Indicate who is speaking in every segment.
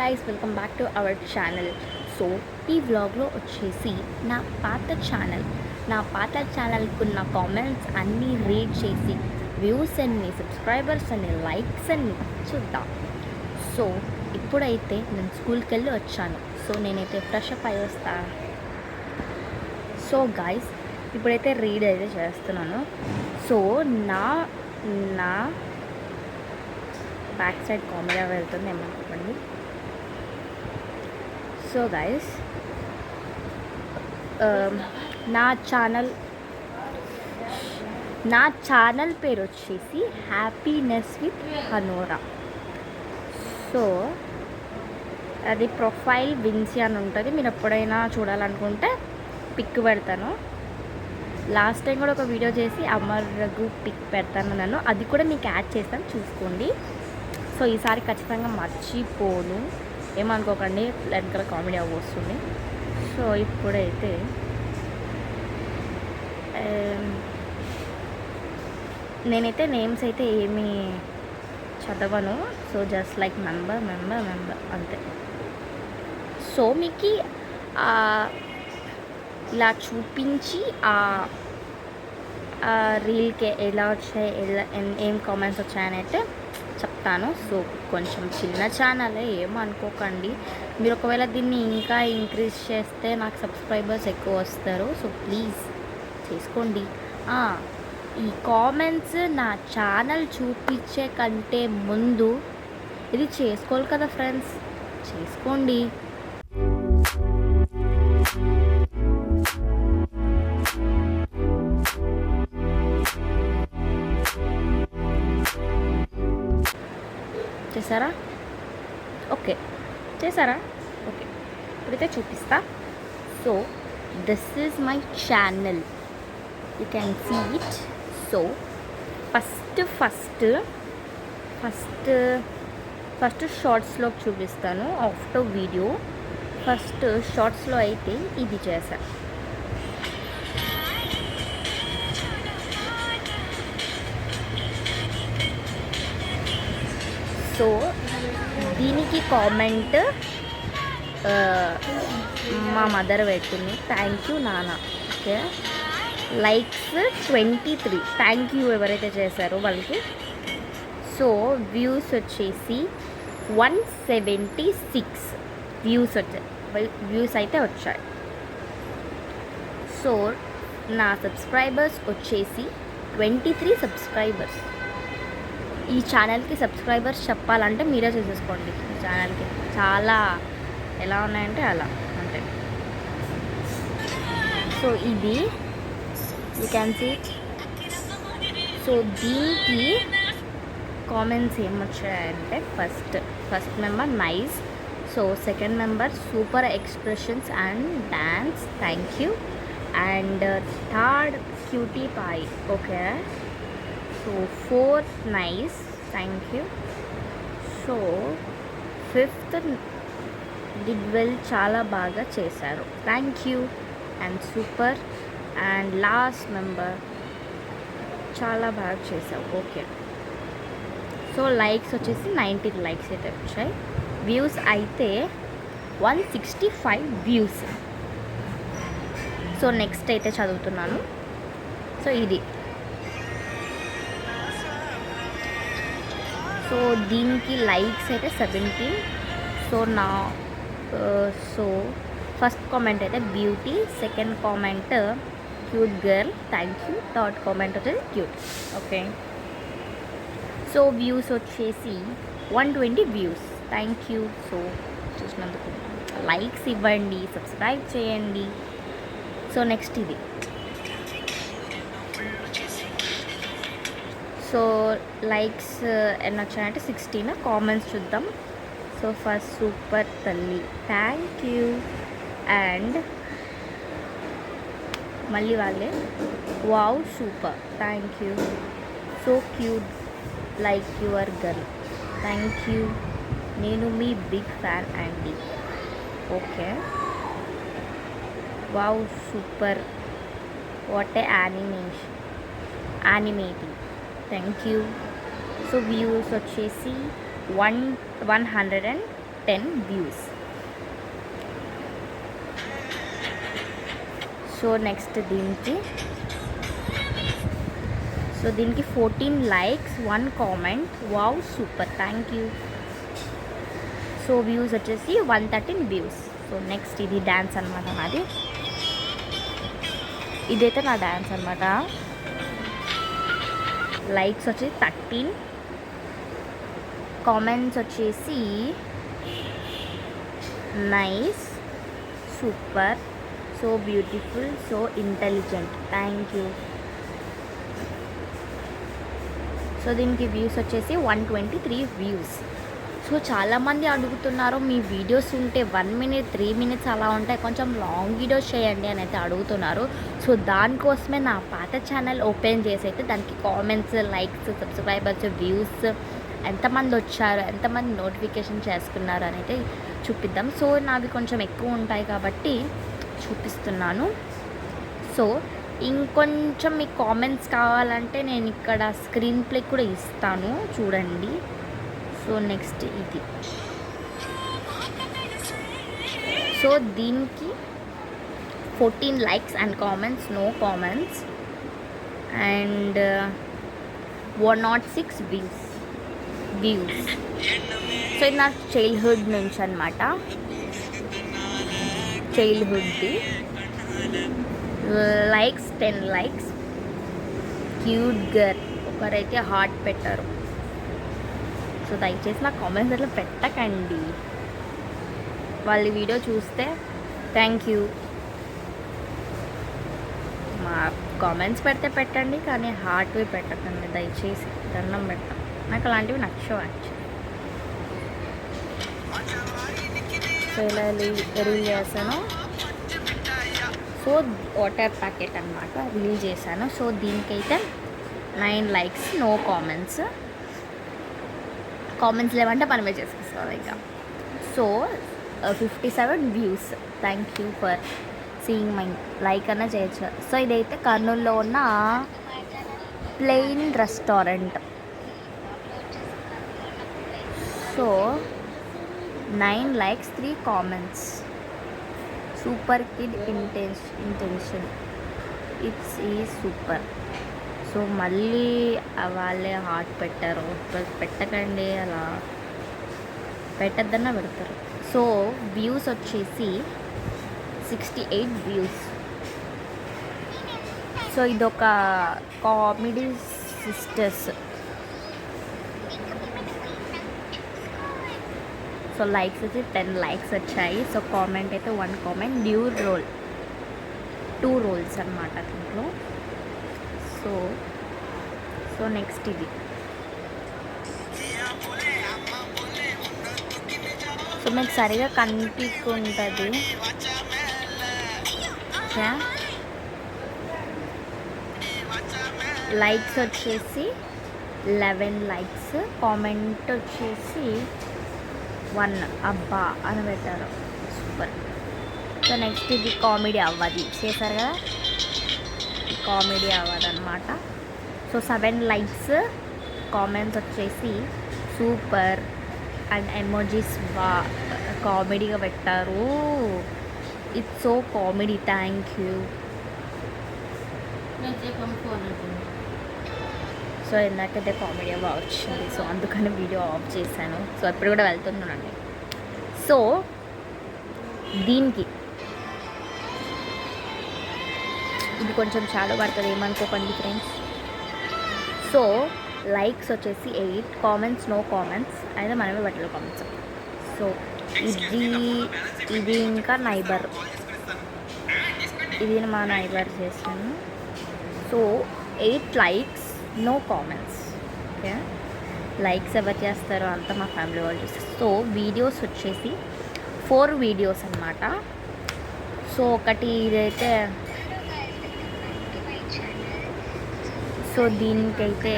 Speaker 1: guys, welcome back to our channel. So ఈ వ్లాగ్లో వచ్చేసి నా పాత ఛానల్కున్న కామెంట్స్ అన్నీ రీడ్ చేసి వ్యూస్ అన్ని సబ్స్క్రైబర్స్ అన్ని లైక్స్ అన్ని చూద్దాం. సో ఇప్పుడైతే నేను స్కూల్కి వెళ్ళి వచ్చాను. సో నేనైతే ఫ్రెష్ అప్ అయ్యి వస్తాను. సో గాయస్, ఇప్పుడైతే రీడ్ అయితే చేస్తున్నాను. సో నా బ్యాక్ సైడ్ కామెడీ వెళ్తుంది ఏమనుకోండి. సో గైస్, నా ఛానల్ పేరు వచ్చేసి హ్యాపీనెస్ విత్ హనోరా. సో అది ప్రొఫైల్ విన్సీ అని ఉంటుంది. మీరు ఎప్పుడైనా చూడాలనుకుంటే పిక్ పెడతాను. లాస్ట్ టైం కూడా ఒక వీడియో చేసి అమర్ రఘు పిక్ పెడతాను నన్ను, అది కూడా మీకు యాడ్ చేస్తాను, చూసుకోండి. సో ఈసారి ఖచ్చితంగా మర్చిపోను, ఏమనుకోకండి, వెనకాల కామెడీ వస్తుంది. సో ఇప్పుడైతే నేనైతే నేమ్స్ అయితే ఏమీ చదవను. సో జస్ట్ లైక్ మెంబర్ అంతే. సో మీకు ఇలా చూపించి రీల్కి ఎలా వచ్చాయి, ఏం కామెంట్స్ వచ్చాయని అయితే చెప్తాను. సో కొంచెం చిన్న ఛానలే, ఏమనుకోకండి. మీరు ఒకవేళ దీన్ని ఇంకా ఇంక్రీజ్ చేస్తే నాకు సబ్స్క్రైబర్స్ ఎక్కువ వస్తారు. సో ప్లీజ్ చేసుకోండి. ఈ కామెంట్స్ నా ఛానల్ చూపించే కంటే ముందు ఇది చేసుకోవాలి కదా ఫ్రెండ్స్, చేసుకోండి. చేశారా? ఓకే, చేశారా? ఓకే, ఇప్పుడైతే చూపిస్తా. So this is my channel, you can see it. So first షార్ట్స్లో చూపిస్తాను ఆఫ్టర్ వీడియో. ఫస్ట్ షార్ట్స్లో అయితే ఇది చేశాను. సో దీనికి కామెంట్ మా మదర్ పెట్టింది, థ్యాంక్ యూ నాన్న. ఓకే, లైక్స్ 23, థ్యాంక్ యూ ఎవరైతే చేశారో వాళ్ళకి. సో వ్యూస్ వచ్చేసి 176 వ్యూస్ అయితే వచ్చాయి. సో నా సబ్స్క్రైబర్స్ వచ్చేసి 23 సబ్స్క్రైబర్స్. ఈ ఛానల్కి సబ్స్క్రైబర్స్ చెప్పాలంటే మీరే చేసేసుకోండి. ఈ ఛానల్కి చాలా ఎలా ఉన్నాయంటే అలా అంటే. సో ఇది యూ క్యాన్ సీ. సో దీనికి కామెంట్స్ ఏమొచ్చాయంటే first member nice. So second member super expressions and dance, thank you. And third cutie pie, okay. So fourth nice, thank you. So fifth did well, చాలా బాగా చేశారు, thank you and super. And last member చాలా బాగా చేశావు, okay. So likes వచ్చేసి 19 likes అయితే వచ్చాయి. Views అయితే 165 వ్యూస్. సో నెక్స్ట్ అయితే చదువుతున్నాను. సో ఇది, సో దీనికి లైక్స్ అయితే 17. సో ఫస్ట్ కామెంట్ అయితే beauty, second comment cute girl, thank you. Third comment వచ్చేసి క్యూట్, ఓకే. సో వ్యూస్ వచ్చేసి 120 వ్యూస్, థ్యాంక్ యూ. సో చూసినందుకు లైక్స్ ఇవ్వండి, సబ్స్క్రైబ్ చేయండి. సో నెక్స్ట్ ఇది. సో లైక్స్ ఎన్ని వచ్చాయంటే 16. కామెంట్స్ చూద్దాం. సో ఫస్ట్ సూపర్ తల్లి, థ్యాంక్ యూ. అండ్ మళ్ళీ వాళ్ళే wow super, thank you. So cute like your girl, thank you. నేను మీ బిగ్ ఫ్యాన్ అండి, okay. Wow super, what a animating, thank you. So views వచ్చేసి 100 10 views. So next దీనికి 14 likes, 1 comment. Wow super, thank you. So views వచ్చేసి 113 views. So next ఇది dance అనమాట నాది. ఇదైతే నా డ్యాన్స్ అనమాట. లైక్స్ వచ్చేసి 13, కామెంట్స్ వచ్చేసి nice, super, so beautiful, so intelligent, thank you. So దీనికి వ్యూస్ వచ్చేసి 123 వ్యూస్. సో చాలామంది అడుగుతున్నారు మీ వీడియోస్ ఉంటే 1 minute 3 minutes అలా ఉంటాయి, కొంచెం లాంగ్ వీడియోస్ చేయండి అని అయితే అడుగుతున్నారు. సో దానికోసమే నా పాత ఛానల్ ఓపెన్ చేసి అయితే దానికి కామెంట్స్, లైక్స్, సబ్స్క్రైబర్స్, వ్యూస్ ఎంతమంది వచ్చారు, ఎంతమంది నోటిఫికేషన్ చేసుకున్నారు అని అయితే చూపిద్దాం. సో నావి కొంచెం ఎక్కువ ఉంటాయి కాబట్టి చూపిస్తున్నాను. సో ఇంకొంచెం మీకు కామెంట్స్ కావాలంటే నేను ఇక్కడ స్క్రీన్ ప్లే కూడా ఇస్తాను, చూడండి. సో నెక్స్ట్ ఇది. సో దీనికి 14 likes and comments, no comments, and 106 views. So ఇది నా చైల్డ్హుడ్ నుంచి అనమాట, చైల్డ్హుడ్ది. Likes 10 likes, cute girl. ఒకరైతే హార్ట్ పెట్టారు. సో దయచేసి నా కామెంట్స్ అట్లా పెట్టకండి, వాళ్ళ వీడియో చూస్తే థ్యాంక్ యూ. మా కామెంట్స్ పెడితే పెట్టండి, కానీ హార్ట్వి పెట్టకండి దయచేసి, దండం పెట్టం. నాకు అలాంటివి నచ్చవు యాక్చువల్లీ. సో ఇలా రీల్ చేశాను. సో వాటర్ ప్యాకెట్ అనమాట రీల్ చేశాను. సో దీనికైతే 9 లైక్స్, నో కామెంట్స్. కామెంట్స్ లేవంటే మనమే చేసుకొస్తాం ఇంకా. So 57 views. Thank you for seeing my. Like అన్నా చేయొచ్చు. సో ఇదైతే కర్నూలులో ఉన్న plain restaurant. So 9 likes, 3 comments. Super kid intention, it's ఈ సూపర్. సో మళ్ళీ వాళ్ళే హార్ట్ పెట్టారు. పెట్టకండి, అలా పెట్టద్దన్నా పెడతారు. సో వ్యూస్ వచ్చేసి 68 వ్యూస్. సో ఇదొక కామెడీ సిస్టర్స్. సో లైక్స్ వచ్చి 10 లైక్స్ వచ్చాయి. సో కామెంట్ అయితే 1 కామెంట్. డ్యూర్ రోల్ 2 రోల్స్ అనమాట దీంట్లో. సో నెక్స్ట్ ఇది. సో మీకు సరిగా కనిపించుకుంటుంది. లైక్స్ వచ్చేసి 11 లైక్స్, కామెంట్ వచ్చేసి 1 అబ్బా అని పెట్టారు. సూపర్. సో నెక్స్ట్ ఇది కామెడీ అవ్వది చేశారు కదా, కామెడీ అవ్వదన్నమాట. సో 7 లైక్స్, కామెంట్స్ వచ్చేసి సూపర్ అండ్ ఎమోజీస్ కామెడీగా పెట్టారు. It's so comedy, thank you. So ఇందాకైతే కామెడీ బాగా వచ్చింది, సో అందుకని వీడియో ఆఫ్ చేశాను. సో ఇప్పుడు కూడా వెళ్తున్నానండి. సో దీనికి ఇది కొంచెం షాడో పడుతుంది, ఏమనుకోకండి ఫ్రెండ్స్. సో లైక్స్ వచ్చేసి 8, కామెంట్స్ నో కామెంట్స్, అయితే మనమే పెట్టాలి కామెంట్స్. సో ఇది ఇంకా నైబర్, ఇది మా నైబర్ చేసాను. So 8 likes, no comments. Okay, likes ఎవరు చేస్తారో అంతా మా ఫ్యామిలీ వాళ్ళు చూస్తారు. సో వీడియోస్ వచ్చేసి 4 వీడియోస్ అన్నమాట. సో ఒకటి ఇదైతే, సో దీనికైతే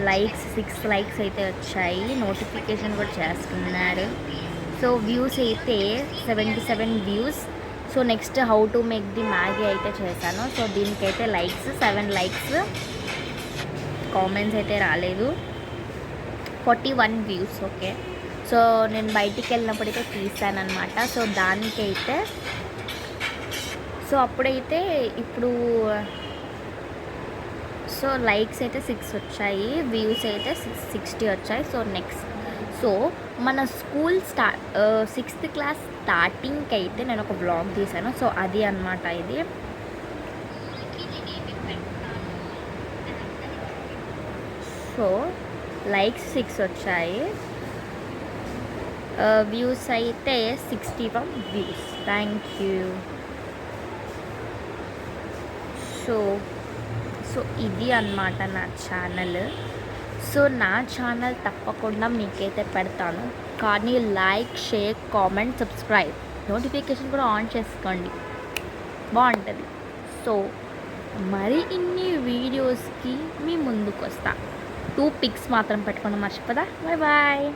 Speaker 1: లైక్స్ 6 లైక్స్ అయితే వచ్చాయి, నోటిఫికేషన్ కూడా చేస్తున్నారు. సో వ్యూస్ అయితే 77 views. So next how to make the Maggi అయితే చేశాను. సో దీనికైతే లైక్స్ 7 లైక్స్, కామెంట్స్ అయితే రాలేదు. 41 వ్యూస్. ఓకే, సో నేను బయటికి వెళ్ళినప్పుడైతే తీసాను అనమాట. సో దానికైతే సో అప్పుడైతే ఇప్పుడు సో లైక్స్ అయితే 6 వచ్చాయి, వ్యూస్ అయితే 60 వచ్చాయి. సో నెక్స్ట్ సో మన స్కూల్ 6th క్లాస్ స్టార్టింగ్కి అయితే నేను ఒక బ్లాగ్ తీశాను. సో అది అనమాట ఇది. సో లైక్స్ 6 వచ్చాయి, వ్యూస్ అయితే 61 వ్యూస్. Thank you. సో ఇది అన్నమాట నా ఛానల్. సో నా ఛానల్ తప్పకుండా మీకైతే పెడతాను, కానీ like, share, comment, subscribe, notification కూడా ఆన్ చేసుకోండి, బాగుంటుంది. సో మరి ఇన్ని వీడియోస్కి మీ ముందుకు వస్తా. 2 పిక్స్ మాత్రం పెట్టుకోండి, మర్చిపోదా. Bye bye.